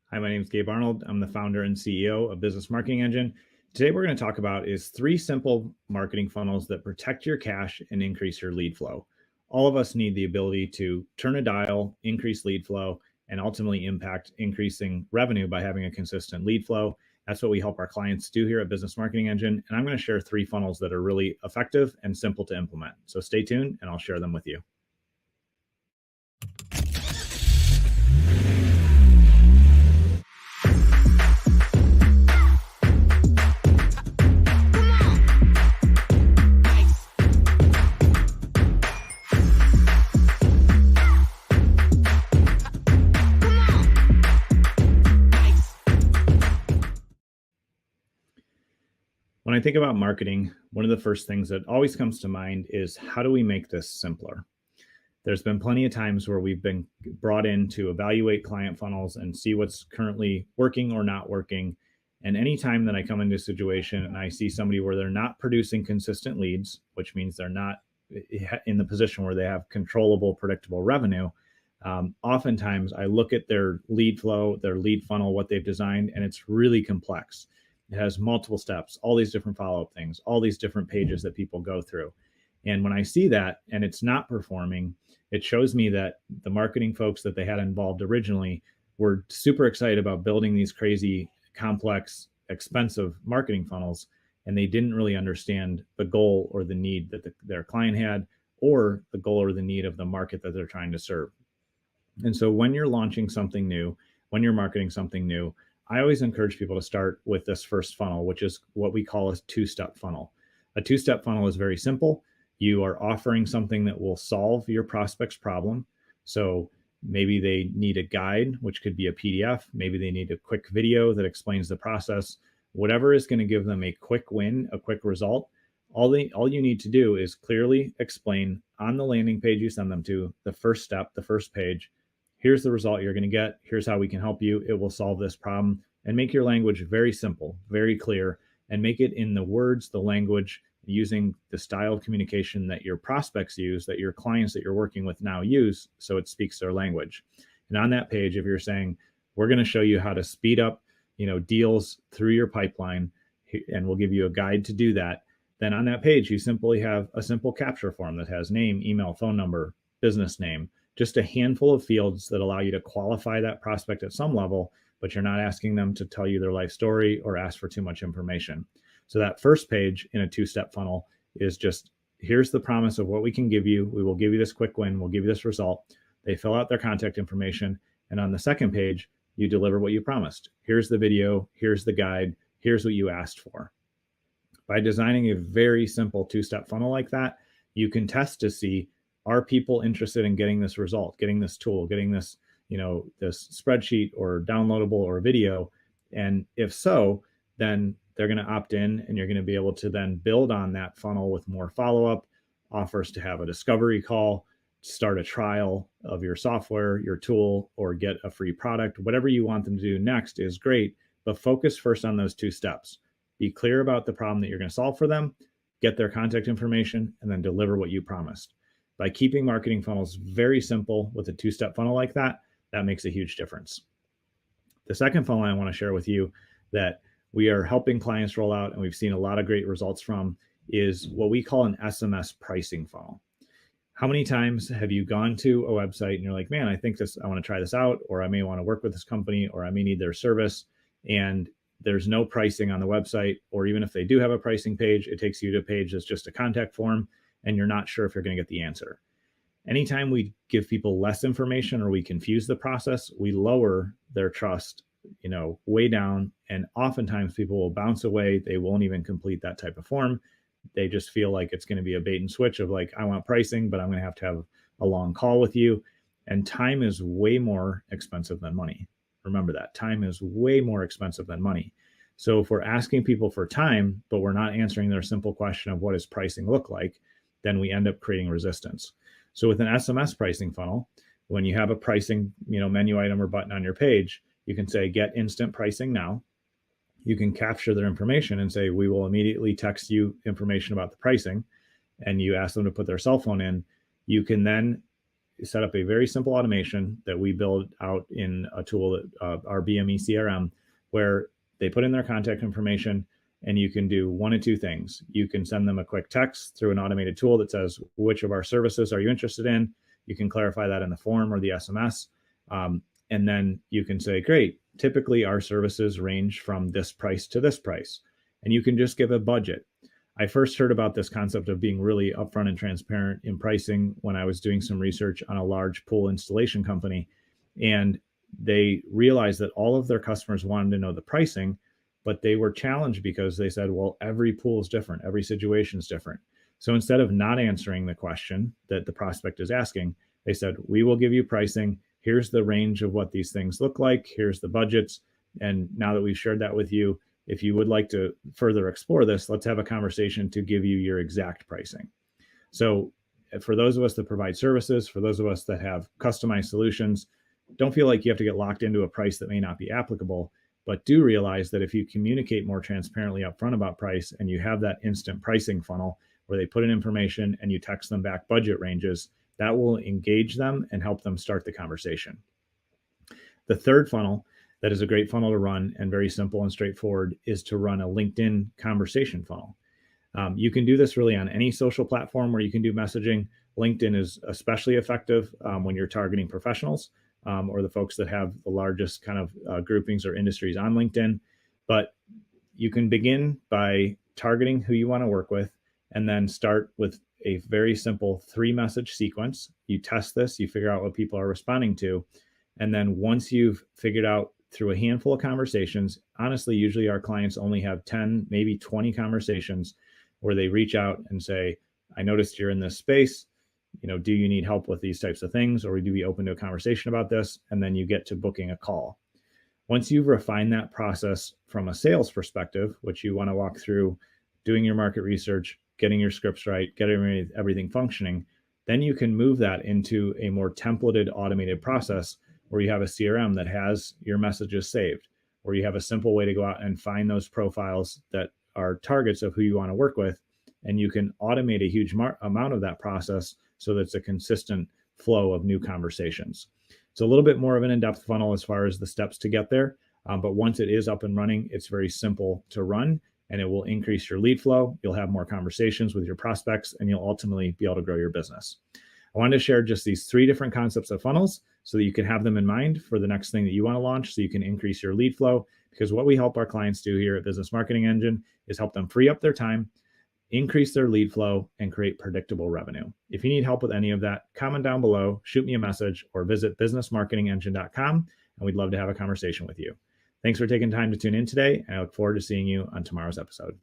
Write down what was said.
Hi, my name is Gabe Arnold. I'm the founder and CEO of Business Marketing Engine. Today, we're going to talk about is 3 simple marketing funnels that protect your cash and increase your lead flow. All of us need the ability to turn a dial, increase lead flow, and ultimately impact increasing revenue by having a consistent lead flow. That's what we help our clients do here at Business Marketing Engine. And I'm going to share 3 funnels that are really effective and simple to implement. So stay tuned and I'll share them with you. When I think about marketing, one of the first things that always comes to mind is how do we make this simpler? There's been plenty of times where we've been brought in to evaluate client funnels and see what's currently working or not working. And anytime that I come into a situation and I see somebody where they're not producing consistent leads, which means they're not in the position where they have controllable, predictable revenue, oftentimes I look at their lead flow, their lead funnel, what they've designed, and it's really complex. It has multiple steps, all these different follow-up things, all these different pages that people go through. And when I see that and it's not performing, it shows me that the marketing folks that they had involved originally were super excited about building these crazy, complex, expensive marketing funnels. And they didn't really understand the goal or the need that their client had, or the goal or the need of the market that they're trying to serve. And so when you're launching something new, when you're marketing something new, I always encourage people to start with this first funnel, which is what we call a 2-step funnel. A 2-step funnel is very simple. You are offering something that will solve your prospect's problem. So maybe they need a guide, which could be a PDF. Maybe they need a quick video that explains the process. Whatever is going to give them a quick win, a quick result, all you need to do is clearly explain on the landing page you send them to, the first step, the first page. Here's the result you're going to get. Here's how we can help you. It will solve this problem. And make your language very simple, very clear, and make it in the words, the language, using the style of communication that your prospects use, that your clients that you're working with now use, so it speaks their language. And on that page, if you're saying, we're going to show you how to speed up, deals through your pipeline, and we'll give you a guide to do that, then on that page, you simply have a simple capture form that has name, email, phone number, business name, just a handful of fields that allow you to qualify that prospect at some level, but you're not asking them to tell you their life story or ask for too much information. So that first page in a 2-step funnel is just, here's the promise of what we can give you. We will give you this quick win. We'll give you this result. They fill out their contact information. And on the second page, you deliver what you promised. Here's the video. Here's the guide. Here's what you asked for. By designing a very simple 2-step funnel like that, you can test to see, are people interested in getting this result, getting this tool, getting this, this spreadsheet or downloadable or video? And if so, then they're going to opt in, and you're going to be able to then build on that funnel with more follow-up offers to have a discovery call, start a trial of your software, your tool, or get a free product. Whatever you want them to do next is great, but focus first on those 2 steps. Be clear about the problem that you're going to solve for them, get their contact information, and then deliver what you promised. By keeping marketing funnels very simple with a 2-step funnel like that, that makes a huge difference. The second funnel I want to share with you that we are helping clients roll out, and we've seen a lot of great results from, is what we call an SMS pricing funnel. How many times have you gone to a website and you're like, man, I want to try this out, or I may want to work with this company, or I may need their service, and there's no pricing on the website, or even if they do have a pricing page, it takes you to a page that's just a contact form, and you're not sure if you're going to get the answer. Anytime we give people less information or we confuse the process, we lower their trust, way down. And oftentimes people will bounce away. They won't even complete that type of form. They just feel like it's going to be a bait and switch of like, I want pricing, but I'm going to have a long call with you. And time is way more expensive than money. Remember that. Time is way more expensive than money. So if we're asking people for time, but we're not answering their simple question of what does pricing look like, then we end up creating resistance. So with an SMS pricing funnel, when you have a pricing, menu item or button on your page, you can say, get instant pricing now. You can capture their information and say, we will immediately text you information about the pricing. And you ask them to put their cell phone in. You can then set up a very simple automation that we build out in a tool that our BME CRM, where they put in their contact information, and you can do one of two things. You can send them a quick text through an automated tool that says, which of our services are you interested in? You can clarify that in the form or the SMS. And then you can say, great, typically our services range from this price to this price. And you can just give a budget. I first heard about this concept of being really upfront and transparent in pricing when I was doing some research on a large pool installation company. And they realized that all of their customers wanted to know the pricing, but they were challenged because they said, well, every pool is different. Every situation is different. So instead of not answering the question that the prospect is asking, they said, we will give you pricing. Here's the range of what these things look like. Here's the budgets. And now that we've shared that with you, if you would like to further explore this, let's have a conversation to give you your exact pricing. So for those of us that provide services, for those of us that have customized solutions, don't feel like you have to get locked into a price that may not be applicable, but do realize that if you communicate more transparently upfront about price and you have that instant pricing funnel where they put in information and you text them back budget ranges, that will engage them and help them start the conversation. The third funnel that is a great funnel to run and very simple and straightforward is to run a LinkedIn conversation funnel. You can do this really on any social platform where you can do messaging. LinkedIn is especially effective when you're targeting professionals or the folks that have the largest kind of groupings or industries on LinkedIn. But you can begin by targeting who you want to work with and then start with a very simple 3-message sequence. You test this, you figure out what people are responding to. And then once you've figured out through a handful of conversations, honestly, usually our clients only have 10, maybe 20 conversations where they reach out and say, I noticed you're in this space. Do you need help with these types of things? Or would you be open to a conversation about this? And then you get to booking a call. Once you've refined that process from a sales perspective, which you want to walk through, doing your market research, getting your scripts right, getting everything functioning, then you can move that into a more templated automated process where you have a CRM that has your messages saved, where you have a simple way to go out and find those profiles that are targets of who you want to work with. And you can automate a huge amount of that process so that it's a consistent flow of new conversations. It's a little bit more of an in-depth funnel as far as the steps to get there. But once it is up and running, it's very simple to run and it will increase your lead flow. You'll have more conversations with your prospects and you'll ultimately be able to grow your business. I wanted to share just these 3 different concepts of funnels so that you can have them in mind for the next thing that you want to launch so you can increase your lead flow. Because what we help our clients do here at Business Marketing Engine is help them free up their time, increase their lead flow, and create predictable revenue. If you need help with any of that, comment down below, shoot me a message, or visit businessmarketingengine.com, and we'd love to have a conversation with you. Thanks for taking time to tune in today, and I look forward to seeing you on tomorrow's episode.